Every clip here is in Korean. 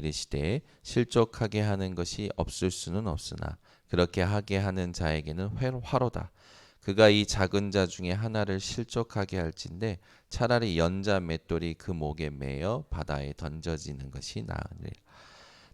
이르시되 실족하게 하는 것이 없을 수는 없으나 그렇게 하게 하는 자에게는 화로다. 그가 이 작은 자 중에 하나를 실족하게 할진대 차라리 연자 맷돌이 그 목에 매어 바다에 던져지는 것이 나으니라.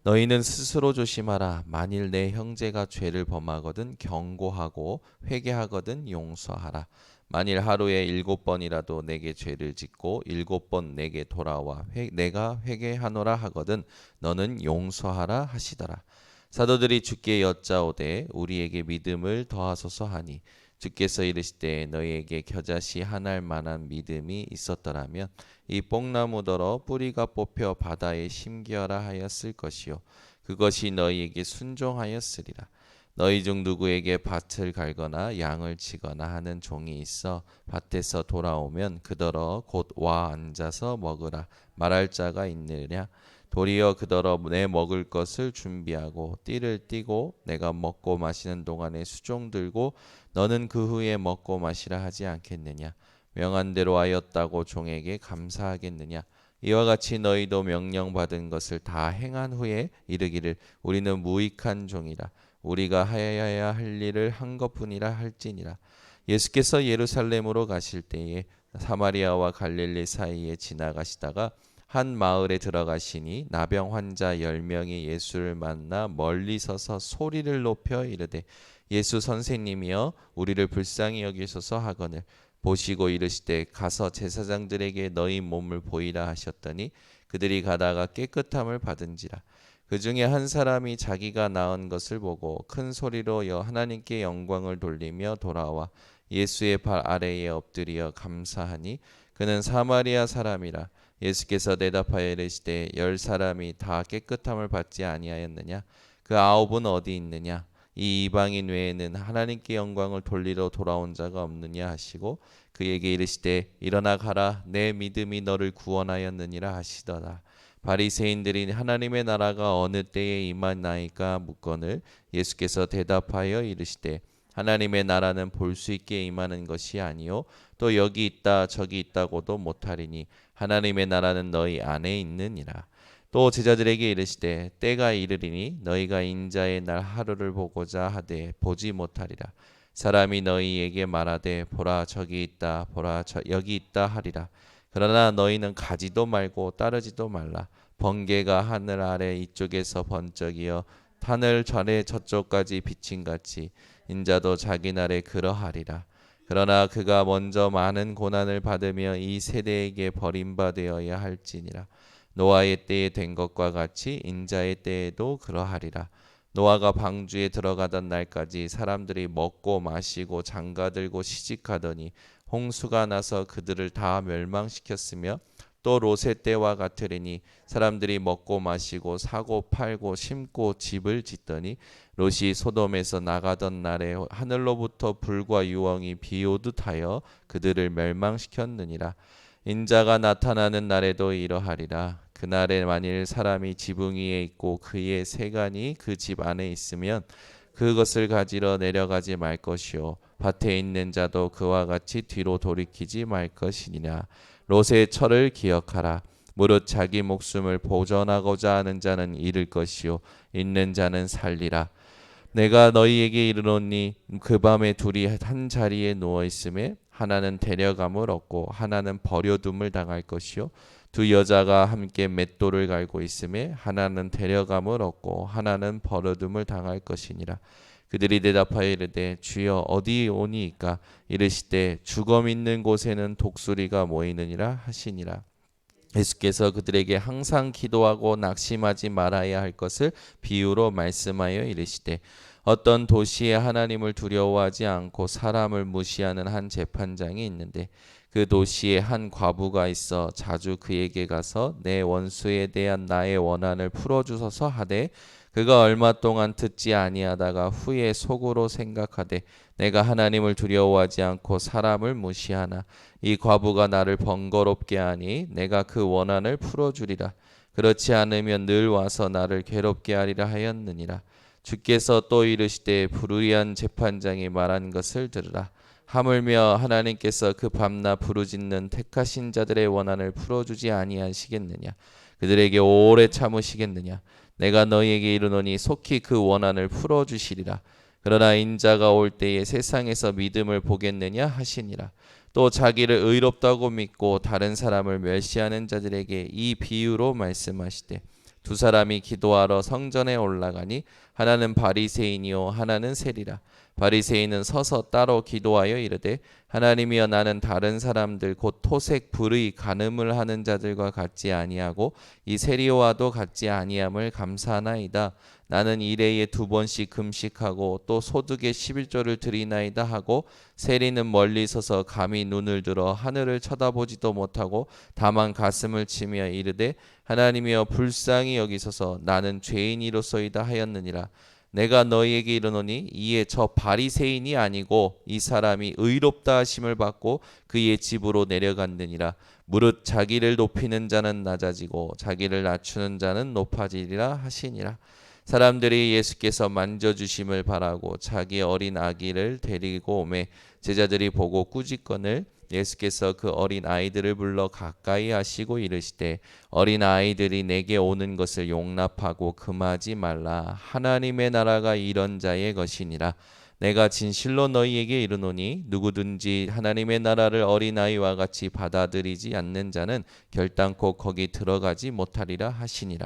너희는 스스로 조심하라. 만일 내 형제가 죄를 범하거든 경고하고 회개하거든 용서하라. 만일 하루에 7번이라도 내게 죄를 짓고 7번 내게 돌아와 내가 회개하노라 하거든 너는 용서하라 하시더라. 사도들이 주께 여짜오되 우리에게 믿음을 더하소서 하니 주께서 이르시되 너희에게 겨자씨 하나일 만한 믿음이 있었더라면 이 뽕나무더러 뿌리가 뽑혀 바다에 심기어라 하였을 것이요 그것이 너희에게 순종하였으리라. 너희 중 누구에게 밭을 갈거나 양을 치거나 하는 종이 있어 밭에서 돌아오면 그더러 곧 와 앉아서 먹으라 말할 자가 있느냐. 도리어 그더러 내 먹을 것을 준비하고 띠를 띠고 내가 먹고 마시는 동안에 수종 들고 너는 그 후에 먹고 마시라 하지 않겠느냐. 명한 대로 하였다고 종에게 감사하겠느냐. 이와 같이 너희도 명령받은 것을 다 행한 후에 이르기를 우리는 무익한 종이라 우리가 하여야 할 일을 한 것뿐이라 할지니라. 예수께서 예루살렘으로 가실 때에 사마리아와 갈릴리 사이에 지나가시다가 한 마을에 들어가시니 나병 환자 10명이 예수를 만나 멀리 서서 소리를 높여 이르되 예수 선생님이여 우리를 불쌍히 여기소서 하거늘 보시고 이르시되 가서 제사장들에게 너희 몸을 보이라 하셨더니 그들이 가다가 깨끗함을 받은지라. 그 중에 한 사람이 자기가 나은 것을 보고 큰 소리로 하나님께 영광을 돌리며 돌아와 예수의 발 아래에 엎드려 감사하니 그는 사마리아 사람이라. 예수께서 대답하여 이르시되 10사람이 다 깨끗함을 받지 아니하였느냐. 그 9은 어디 있느냐. 이 이방인 외에는 하나님께 영광을 돌리러 돌아온 자가 없느냐 하시고 그에게 이르시되 일어나 가라 내 믿음이 너를 구원하였느니라 하시더라. 바리새인들이 하나님의 나라가 어느 때에 임하나이까 묻거늘 예수께서 대답하여 이르시되 하나님의 나라는 볼 수 있게 임하는 것이 아니요 또 여기 있다 저기 있다고도 못하리니 하나님의 나라는 너희 안에 있느니라. 또 제자들에게 이르시되 때가 이르리니 너희가 인자의 날 하루를 보고자 하되 보지 못하리라. 사람이 너희에게 말하되 보라 저기 있다 보라 여기 있다 하리라. 그러나 너희는 가지도 말고 따르지도 말라. 번개가 하늘 아래 이쪽에서 번쩍이어 하늘 전에 저쪽까지 비침같이 인자도 자기 날에 그러하리라. 그러나 그가 먼저 많은 고난을 받으며 이 세대에게 버림받아야 할지니라. 노아의 때에 된 것과 같이 인자의 때에도 그러하리라. 노아가 방주에 들어가던 날까지 사람들이 먹고 마시고 장가들고 시집가더니 홍수가 나서 그들을 다 멸망시켰으며 또 롯의 때와 같으리니 사람들이 먹고 마시고 사고 팔고 심고 집을 짓더니 롯이 소돔에서 나가던 날에 하늘로부터 불과 유황이 비오듯 하여 그들을 멸망시켰느니라. 인자가 나타나는 날에도 이러하리라. 그날에 만일 사람이 지붕 위에 있고 그의 세간이 그 집 안에 있으면 그것을 가지러 내려가지 말 것이요 밭에 있는 자도 그와 같이 뒤로 돌이키지 말 것이니라. 롯의 철을 기억하라. 무릇 자기 목숨을 보전하고자 하는 자는 잃을 것이요 잃는 자는 살리라. 내가 너희에게 이르노니 그 밤에 둘이 한 자리에 누워 있음에 하나는 데려감을 얻고 하나는 버려둠을 당할 것이요 두 여자가 함께 맷돌을 갈고 있음에 하나는 데려감을 얻고 하나는 버려둠을 당할 것이니라. 그들이 대답하여 이르되 주여 어디 오니이까. 이르시되 죽음 있는 곳에는 독수리가 모이느니라 하시니라. 예수께서 그들에게 항상 기도하고 낙심하지 말아야 할 것을 비유로 말씀하여 이르시되 어떤 도시에 하나님을 두려워하지 않고 사람을 무시하는 한 재판장이 있는데 그 도시에 한 과부가 있어 자주 그에게 가서 내 원수에 대한 나의 원한을 풀어주소서 하되 그가 얼마 동안 듣지 아니하다가 후에 속으로 생각하되 내가 하나님을 두려워하지 않고 사람을 무시하나 이 과부가 나를 번거롭게 하니 내가 그 원한을 풀어주리라. 그렇지 않으면 늘 와서 나를 괴롭게 하리라 하였느니라. 주께서 또 이르시되 불의한 재판장이 말한 것을 들으라. 하물며 하나님께서 그 밤낮 부르짖는 택하신 자들의 원한을 풀어주지 아니하시겠느냐. 그들에게 오래 참으시겠느냐? 내가 너희에게 이르노니 속히 그 원한을 풀어주시리라. 그러나 인자가 올 때에 세상에서 믿음을 보겠느냐 하시니라. 또 자기를 의롭다고 믿고 다른 사람을 멸시하는 자들에게 이 비유로 말씀하시되 두 사람이 기도하러 성전에 올라가니 하나는 바리새인이요 하나는 세리라. 바리새인은 서서 따로 기도하여 이르되 하나님이여 나는 다른 사람들 곧 토색 불의 간음을 하는 자들과 같지 아니하고 이 세리와도 같지 아니함을 감사하나이다. 나는 일해에 2번씩 금식하고 또 소득의 11조를 드리나이다 하고 세리는 멀리 서서 감히 눈을 들어 하늘을 쳐다보지도 못하고 다만 가슴을 치며 이르되 하나님이여 불쌍히 여기소서 나는 죄인이로소이다 하였느니라. 내가 너희에게 이르노니 이에 저 바리새인이 아니고 이 사람이 의롭다 하심을 받고 그의 집으로 내려갔느니라. 무릇 자기를 높이는 자는 낮아지고 자기를 낮추는 자는 높아지리라 하시니라. 사람들이 예수께서 만져주심을 바라고 자기 어린 아기를 데리고 오매 제자들이 보고 꾸짖거늘 예수께서 그 어린 아이들을 불러 가까이 하시고 이르시되 어린 아이들이 내게 오는 것을 용납하고 금하지 말라. 하나님의 나라가 이런 자의 것이니라. 내가 진실로 너희에게 이르노니 누구든지 하나님의 나라를 어린아이와 같이 받아들이지 않는 자는 결단코 거기 들어가지 못하리라 하시니라.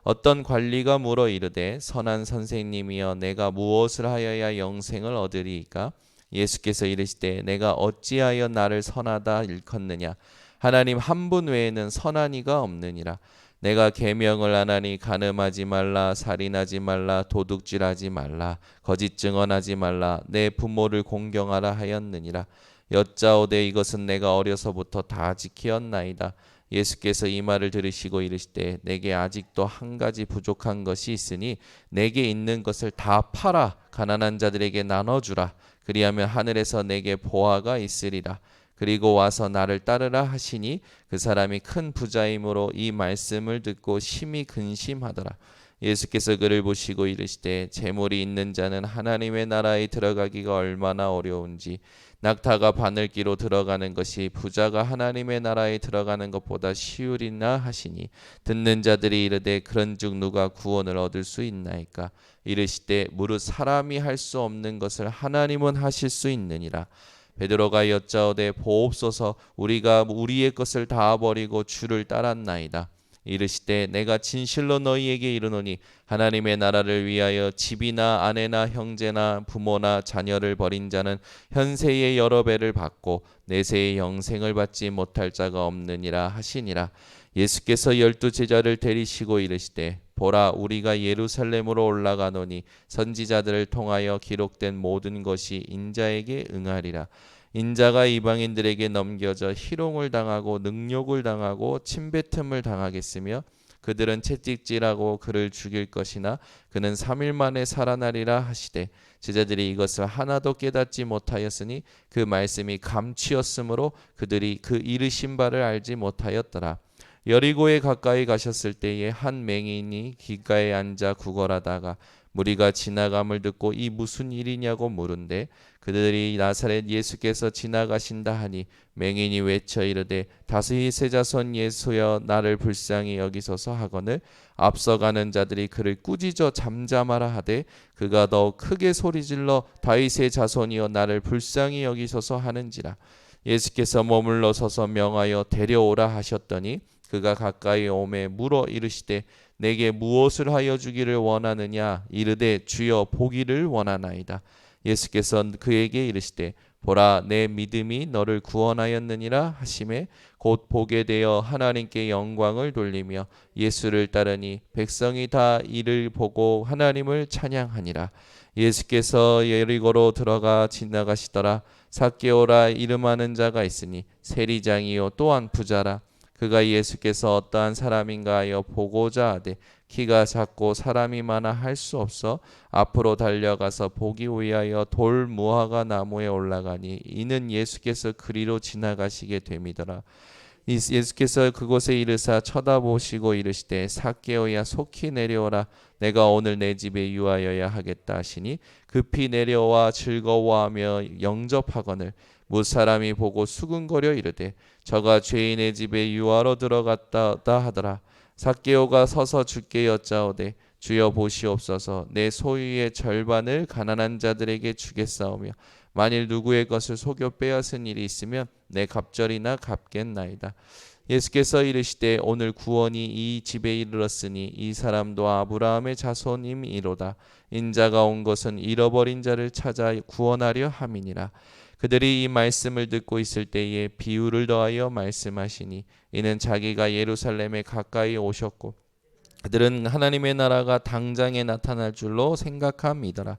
어떤 관리가 물어 이르되 선한 선생님이여 내가 무엇을 하여야 영생을 얻으리이까? 예수께서 이르시되 내가 어찌하여 나를 선하다 일컫느냐? 하나님 한 분 외에는 선한 이가 없느니라. 내가 계명을 안 하니 간음하지 말라, 살인하지 말라, 도둑질하지 말라, 거짓 증언하지 말라, 내 부모를 공경하라 하였느니라. 여짜오되 이것은 내가 어려서부터 다 지키었나이다. 예수께서 이 말을 들으시고 이르시되 내게 아직도 한 가지 부족한 것이 있으니 내게 있는 것을 다 팔아 가난한 자들에게 나눠주라. 그리하면 하늘에서 내게 보화가 있으리라. 그리고 와서 나를 따르라 하시니 그 사람이 큰 부자이므로 이 말씀을 듣고 심히 근심하더라. 예수께서 그를 보시고 이르시되 재물이 있는 자는 하나님의 나라에 들어가기가 얼마나 어려운지 낙타가 바늘기로 들어가는 것이 부자가 하나님의 나라에 들어가는 것보다 쉬우리나 하시니 듣는 자들이 이르되 그런즉 누가 구원을 얻을 수 있나이까? 이르시되 무릇 사람이 할 수 없는 것을 하나님은 하실 수 있느니라. 베드로가 여짜오되 보옵소서 우리가 우리의 것을 다 버리고 주를 따랐나이다. 이르시되 내가 진실로 너희에게 이르노니 하나님의 나라를 위하여 집이나 아내나 형제나 부모나 자녀를 버린 자는 현세의 여러 배를 받고 내세의 영생을 받지 못할 자가 없느니라 하시니라. 예수께서 12 제자를 데리시고 이르시되 보라 우리가 예루살렘으로 올라가노니 선지자들을 통하여 기록된 모든 것이 인자에게 응하리라. 인자가 이방인들에게 넘겨져 희롱을 당하고 능욕을 당하고 침뱉음을 당하겠으며 그들은 채찍질하고 그를 죽일 것이나 그는 3일 만에 살아나리라 하시되 제자들이 이것을 하나도 깨닫지 못하였으니 그 말씀이 감추었으므로 그들이 그 이르신 바를 알지 못하였더라. 여리고에 가까이 가셨을 때에 한 맹인이 길가에 앉아 구걸하다가 무리가 지나감을 듣고 이 무슨 일이냐고 물은데 그들이 나사렛 예수께서 지나가신다 하니 맹인이 외쳐 이르되 다윗의 자손 예수여 나를 불쌍히 여기소서 하거늘 앞서가는 자들이 그를 꾸짖어 잠잠하라 하되 그가 더욱 크게 소리질러 다윗의 자손이여 나를 불쌍히 여기소서 하는지라. 예수께서 머물러 서서 명하여 데려오라 하셨더니 그가 가까이 오매 물어 이르시되 내게 무엇을 하여 주기를 원하느냐? 이르되 주여 보기를 원하나이다. 예수께서 그에게 이르시되 보라 내 믿음이 너를 구원하였느니라 하시매 곧 보게 되어 하나님께 영광을 돌리며 예수를 따르니 백성이 다 이를 보고 하나님을 찬양하니라. 예수께서 여리고로 들어가 지나가시더라. 삭개오라 이름하는 자가 있으니 세리장이요 또한 부자라. 그가 예수께서 어떠한 사람인가 하여 보고자 하되 키가 작고 사람이 많아 할 수 없어 앞으로 달려가서 보기 위하여 돌 무화과 나무에 올라가니 이는 예수께서 그리로 지나가시게 됨이더라. 예수께서 그곳에 이르사 쳐다보시고 이르시되 삭개오야 속히 내려오라. 내가 오늘 내 집에 유하여야 하겠다 하시니 급히 내려와 즐거워하며 영접하거늘 무사람이 보고 수군거려 이르되 저가 죄인의 집에 유하러 들어갔다 하더라. 삭개오가 서서 주께 여짜오되 주여 보시옵소서. 내 소유의 절반을 가난한 자들에게 주겠사오며 만일 누구의 것을 속여 빼앗은 일이 있으면 내 갑절이나 갚겠나이다. 예수께서 이르시되 오늘 구원이 이 집에 이르렀으니 이 사람도 아브라함의 자손임이로다. 인자가 온 것은 잃어버린 자를 찾아 구원하려 함이니라. 그들이 이 말씀을 듣고 있을 때에 비유를 더하여 말씀하시니 이는 자기가 예루살렘에 가까이 오셨고 그들은 하나님의 나라가 당장에 나타날 줄로 생각함이더라.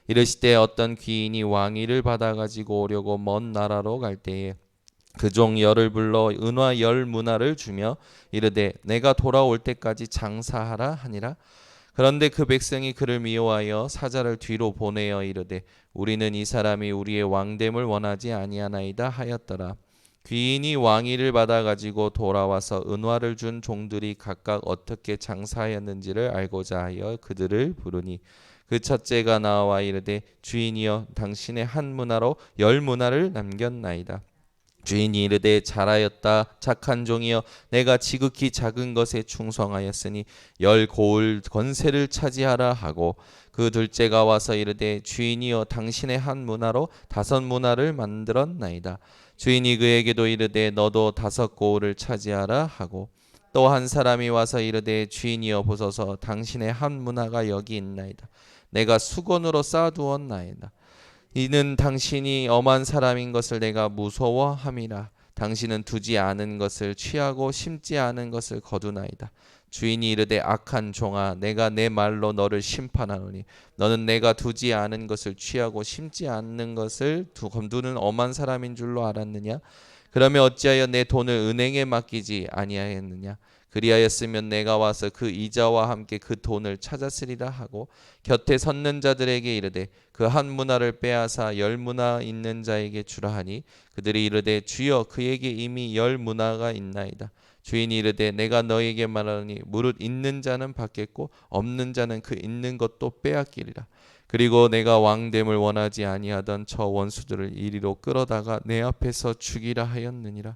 이르시되 어떤 귀인이 왕위를 받아 가지고 오려고 먼 나라로 갈 때에 그 종 열을 불러 은화 10문화를 주며 이르되 내가 돌아올 때까지 장사하라 하니라. 그런데 그 백성이 그를 미워하여 사자를 뒤로 보내어 이르되 우리는 이 사람이 우리의 왕됨을 원하지 아니하나이다 하였더라. 귀인이 왕위를 받아 가지고 돌아와서 은화를 준 종들이 각각 어떻게 장사하였는지를 알고자 하여 그들을 부르니 그 첫째가 나와 이르되 주인이여 당신의 한 문화로 10문화를 남겼나이다. 주인이 이르되 잘하였다 착한 종이여 내가 지극히 작은 것에 충성하였으니 10고을 권세를 차지하라 하고 그 둘째가 와서 이르되 주인이여 당신의 한 문화로 5문화를 만들었나이다. 주인이 그에게도 이르되 너도 5고을을 차지하라 하고 또 한 사람이 와서 이르되 주인이여 보소서 당신의 한 문화가 여기 있나이다. 내가 수건으로 쌓아두었나이다. 이는 당신이 엄한 사람인 것을 내가 무서워함이라. 당신은 두지 않은 것을 취하고 심지 않은 것을 거두나이다. 주인이 이르되 악한 종아 내가 내 말로 너를 심판하노니 너는 내가 두지 않은 것을 취하고 심지 않는 것을 거두는 엄한 사람인 줄로 알았느냐? 그러면 어찌하여 내 돈을 은행에 맡기지 아니하였느냐? 그리하였으면 내가 와서 그 이자와 함께 그 돈을 찾았으리라 하고 곁에 섰는 자들에게 이르되 그 한 문화를 빼앗아 10문화 있는 자에게 주라 하니 그들이 이르되 주여 그에게 이미 10문화가 있나이다. 주인이 이르되 내가 너에게 말하노니 무릇 있는 자는 받겠고 없는 자는 그 있는 것도 빼앗기리라. 그리고 내가 왕됨을 원하지 아니하던 저 원수들을 이리로 끌어다가 내 앞에서 죽이라 하였느니라.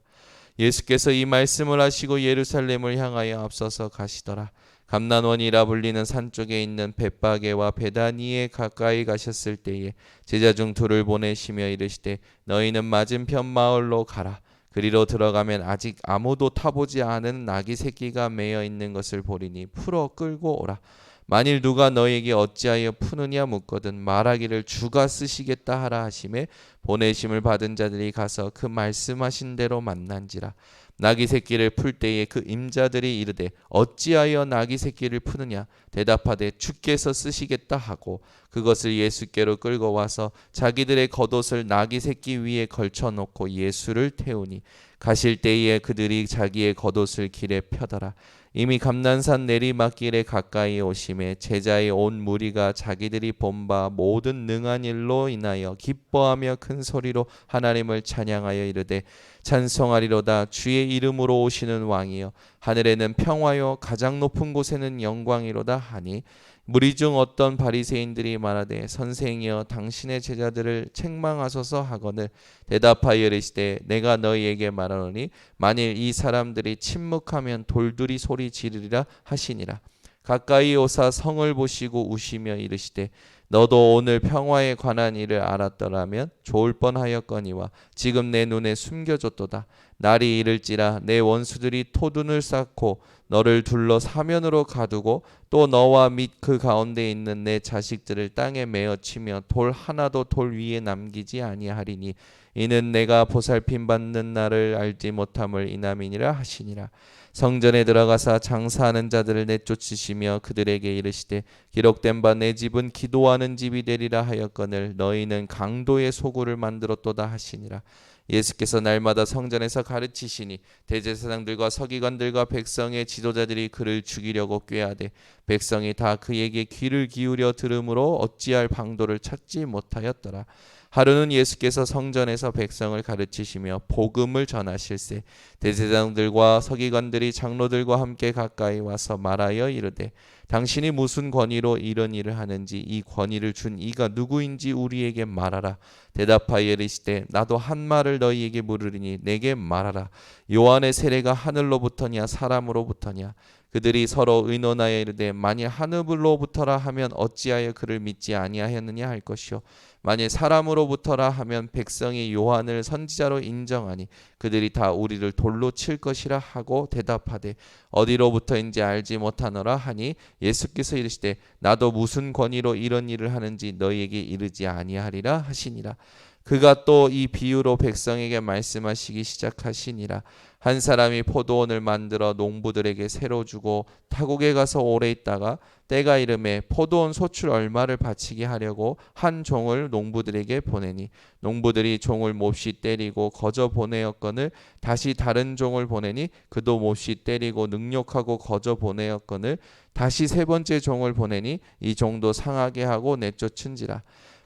예수께서 이 말씀을 하시고 예루살렘을 향하여 앞서서 가시더라. 감난원이라 불리는 산 쪽에 있는 벳바게와 베다니에 가까이 가셨을 때에 제자 중 둘을 보내시며 이르시되 너희는 맞은편 마을로 가라. 그리로 들어가면 아직 아무도 타보지 않은 나귀 새끼가 매여 있는 것을 보리니 풀어 끌고 오라. 만일 누가 너에게 어찌하여 푸느냐 묻거든 말하기를 주가 쓰시겠다 하라 하심에 보내심을 받은 자들이 가서 그 말씀하신 대로 만난지라. 나귀 새끼를 풀 때에 그 임자들이 이르되 어찌하여 나귀 새끼를 푸느냐 대답하되 주께서 쓰시겠다 하고 그것을 예수께로 끌고 와서 자기들의 겉옷을 나귀 새끼 위에 걸쳐놓고 예수를 태우니 가실 때에 그들이 자기의 겉옷을 길에 펴더라. 이미 감난산 내리막길에 가까이 오심에 제자의 온 무리가 자기들이 본 바 모든 능한 일로 인하여 기뻐하며 큰 소리로 하나님을 찬양하여 이르되 찬송하리로다. 주의 이름으로 오시는 왕이여 하늘에는 평화요 가장 높은 곳에는 영광이로다 하니 무리 중 어떤 바리새인들이 말하되 선생이여 당신의 제자들을 책망하소서 하거늘 대답하여 이르시되 내가 너희에게 말하노니 만일 이 사람들이 침묵하면 돌들이 소리 지르리라 하시니라. 가까이 오사 성을 보시고 우시며 이르시되 너도 오늘 평화에 관한 일을 알았더라면 좋을 뻔하였거니와 지금 내 눈에 숨겨졌도다. 날이 이를지라 내 원수들이 토둔을 쌓고 너를 둘러 사면으로 가두고 또 너와 및 그 가운데 있는 내 자식들을 땅에 메어치며 돌 하나도 돌 위에 남기지 아니하리니 이는 내가 보살핌 받는 날을 알지 못함을 인함이니라 하시니라. 성전에 들어가사 장사하는 자들을 내쫓으시며 그들에게 이르시되 기록된 바 내 집은 기도하는 집이 되리라 하였거늘 너희는 강도의 소굴을 만들었도다 하시니라. 예수께서 날마다 성전에서 가르치시니 대제사장들과 서기관들과 백성의 지도자들이 그를 죽이려고 꾀하되 백성이 다 그에게 귀를 기울여 들으므로 어찌할 방도를 찾지 못하였더라. 하루는 예수께서 성전에서 백성을 가르치시며 복음을 전하실세 대제사장들과 서기관들이 장로들과 함께 가까이 와서 말하여 이르되 당신이 무슨 권위로 이런 일을 하는지 이 권위를 준 이가 누구인지 우리에게 말하라. 대답하여 이르시되 나도 한 말을 너희에게 물으리니 내게 말하라. 요한의 세례가 하늘로부터냐 사람으로부터냐? 그들이 서로 의논하여 이르되 만일 하늘로부터라 하면 어찌하여 그를 믿지 아니하였느냐 할 것이요 만일 사람으로부터라 하면 백성이 요한을 선지자로 인정하니 그들이 다 우리를 돌로 칠 것이라 하고 대답하되 어디로부터인지 알지 못하노라 하니 예수께서 이르시되 나도 무슨 권위로 이런 일을 하는지 너희에게 이르지 아니하리라 하시니라. 그가 또 이 비유로 백성에게 말씀하시기 시작하시니라. 한 사람이 포도원을 만들어 농부들에게 새로 주고 타국에 가서 오래 있다가 때가 이름에 포도원 소출 얼마를 바치게 하려고 한 종을 농부들에게 보내니 농부들이 종을 몹시 때리고 거저 보내었거늘 다시 다른 종을 보내니 그도 몹시 때리고 능욕하고 거저 보내었거늘 다시 세 번째 종을 보내니 이 종도 상하게 하고 내쫓은지라.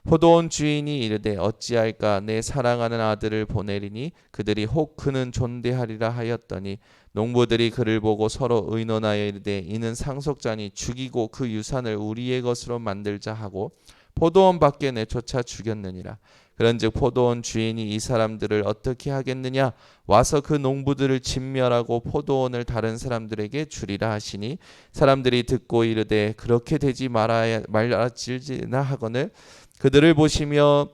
포도원 주인이 이르되 어찌할까 내 사랑하는 아들을 보내리니 그들이 혹 그는 존대하리라 하였더니 농부들이 그를 보고 서로 의논하여 이르되 이는 상속자니 죽이고 그 유산을 우리의 것으로 만들자 하고 포도원 밖에 내쫓아 죽였느니라. 그런즉 포도원 주인이 이 사람들을 어떻게 하겠느냐 와서 그 농부들을 진멸하고 포도원을 다른 사람들에게 주리라 하시니 사람들이 듣고 이르되 그렇게 되지 말아질지나 하거늘 그들을 보시며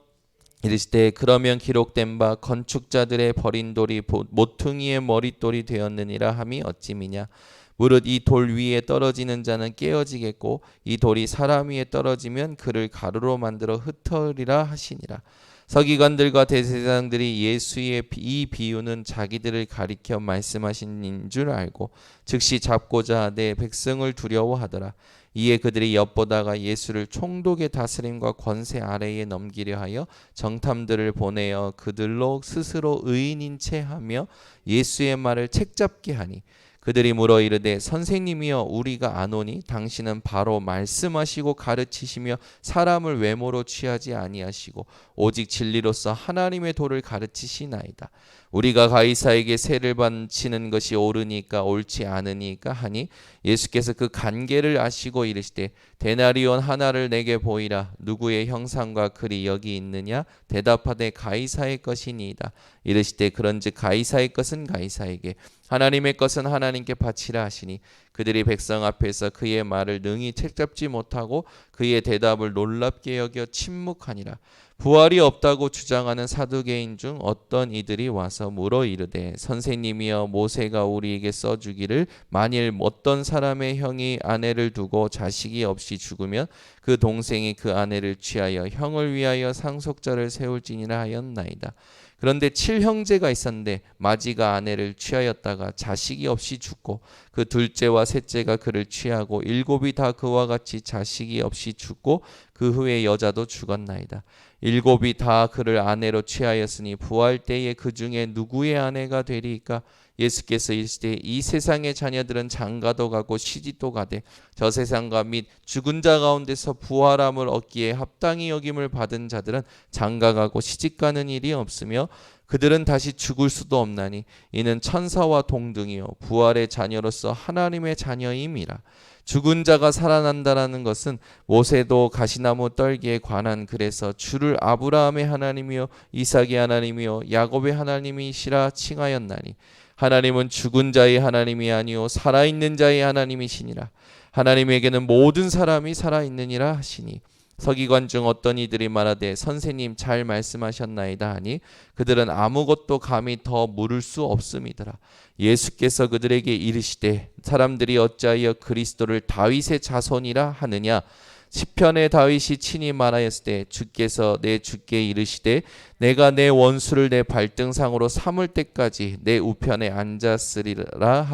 이르시되 그러면 기록된 바 건축자들의 버린 돌이 모퉁이의 머릿돌이 되었느니라 함이 어찌미냐 무릇 이 돌 위에 떨어지는 자는 깨어지겠고 이 돌이 사람 위에 떨어지면 그를 가루로 만들어 흩으리라 하시니라. 서기관들과 대제사장들이 예수의 이 비유는 자기들을 가리켜 말씀하신 줄 알고 즉시 잡고자 하되 백성을 두려워하더라. 이에 그들이 엿보다가 예수를 총독의 다스림과 권세 아래에 넘기려 하여 정탐들을 보내어 그들로 스스로 의인인 채 하며 예수의 말을 책잡게 하니 그들이 물어 이르되 선생님이여 우리가 아노니 당신은 바로 말씀하시고 가르치시며 사람을 외모로 취하지 아니하시고 오직 진리로서 하나님의 도를 가르치시나이다. 우리가 가이사에게 세를 바치는 것이 옳으니까 옳지 않으니까 하니 예수께서 그 관계를 아시고 이르시되 데나리온 하나를 내게 보이라. 누구의 형상과 글이 여기 있느냐? 대답하되 가이사의 것이니이다. 이르시되 그런즉 가이사의 것은 가이사에게 하나님의 것은 하나님께 바치라 하시니 그들이 백성 앞에서 그의 말을 능히 책잡지 못하고 그의 대답을 놀랍게 여겨 침묵하니라. 부활이 없다고 주장하는 사두개인 중 어떤 이들이 와서 물어 이르되 선생님이여 모세가 우리에게 써주기를 만일 어떤 사람의 형이 아내를 두고 자식이 없이 죽으면 그 동생이 그 아내를 취하여 형을 위하여 상속자를 세울지니라 하였나이다. 그런데 7형제가 있었는데 마지가 아내를 취하였다가 자식이 없이 죽고 그 둘째와 셋째가 그를 취하고 7이 다 그와 같이 자식이 없이 죽고 그 후에 여자도 죽었나이다. 7이 다 그를 아내로 취하였으니 부활 때에 그 중에 누구의 아내가 되리이까? 예수께서 이르시되 이 세상의 자녀들은 장가도 가고 시집도 가되 저 세상과 및 죽은 자 가운데서 부활함을 얻기에 합당히 여김을 받은 자들은 장가가고 시집가는 일이 없으며 그들은 다시 죽을 수도 없나니 이는 천사와 동등이요 부활의 자녀로서 하나님의 자녀임이라. 죽은 자가 살아난다라는 것은 모세도 가시나무 떨기에 관한 글에서 주를 아브라함의 하나님이요 이삭의 하나님이요 야곱의 하나님이시라 칭하였나니 하나님은 죽은 자의 하나님이 아니요 살아있는 자의 하나님이시니라. 하나님에게는 모든 사람이 살아있느니라 하시니 서기관 중 어떤 이들이 말하되 선생님 잘 말씀하셨나이다 하니 그들은 아무것도 감히 더 물을 수 없음이더라. 예수께서 그들에게 이르시되 사람들이 어찌하여 그리스도를 다윗의 자손이라 하느냐? 시편의 다윗이 친히 말하였을 때 주께서 내 주께 이르시되 내가 내 원수를 내 발등상으로 삼을 때까지 내 우편에 앉았으라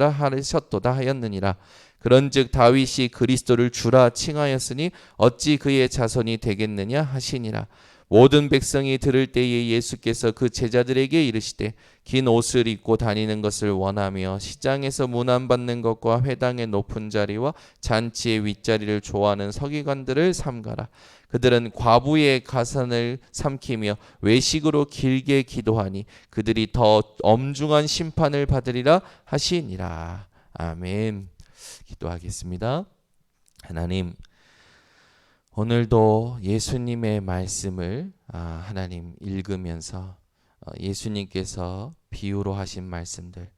하셨도다 하였느니라. 그런즉 다윗이 그리스도를 주라 칭하였으니 어찌 그의 자손이 되겠느냐 하시니라. 모든 백성이 들을 때에 예수께서 그 제자들에게 이르시되 긴 옷을 입고 다니는 것을 원하며 시장에서 문안받는 것과 회당의 높은 자리와 잔치의 윗자리를 좋아하는 서기관들을 삼가라. 그들은 과부의 가산을 삼키며 외식으로 길게 기도하니 그들이 더 엄중한 심판을 받으리라 하시니라. 아멘. 기도하겠습니다. 하나님, 오늘도 예수님의 말씀을 하나님 읽으면서 예수님께서 비유로 하신 말씀들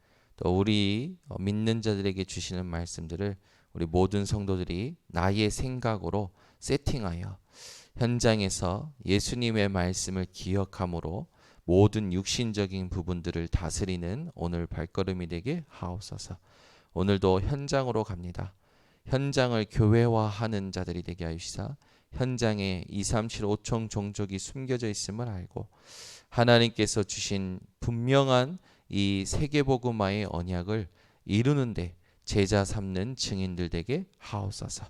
또 우리 믿는 자들에게 주시는 말씀들을 우리 모든 성도들이 나의 생각으로 세팅하여 현장에서 예수님의 말씀을 기억함으로 모든 육신적인 부분들을 다스리는 오늘 발걸음이 되게 하옵소서. 오늘도 현장으로 갑니다. 현장을 교회화하는 자들이 되게 하시사 현장에 237 5총 종족이 숨겨져 있음을 알고 하나님께서 주신 분명한 이 세계복음화의 언약을 이루는데 제자 삼는 증인들 되게 하옵소서.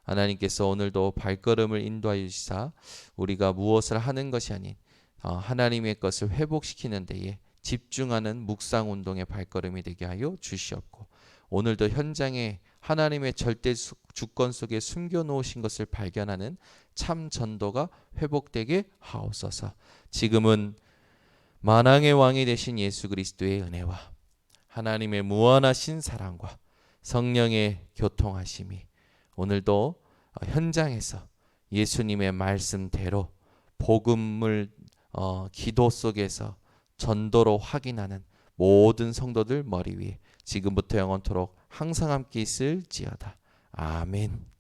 하나님께서 오늘도 발걸음을 인도하여 주시사 우리가 무엇을 하는 것이 아닌 하나님의 것을 회복시키는 데에 집중하는 묵상운동의 발걸음이 되게 하여 주시옵고 오늘도 현장에 하나님의 절대 주권 속에 숨겨놓으신 것을 발견하는 참 전도가 회복되게 하옵소서. 지금은 만왕의 왕이 되신 예수 그리스도의 은혜와 하나님의 무한하신 사랑과 성령의 교통하심이 오늘도 현장에서 예수님의 말씀대로 복음을 기도 속에서 전도로 확인하는 모든 성도들 머리 위에 지금부터 영원토록 항상 함께 있을지어다. 아멘.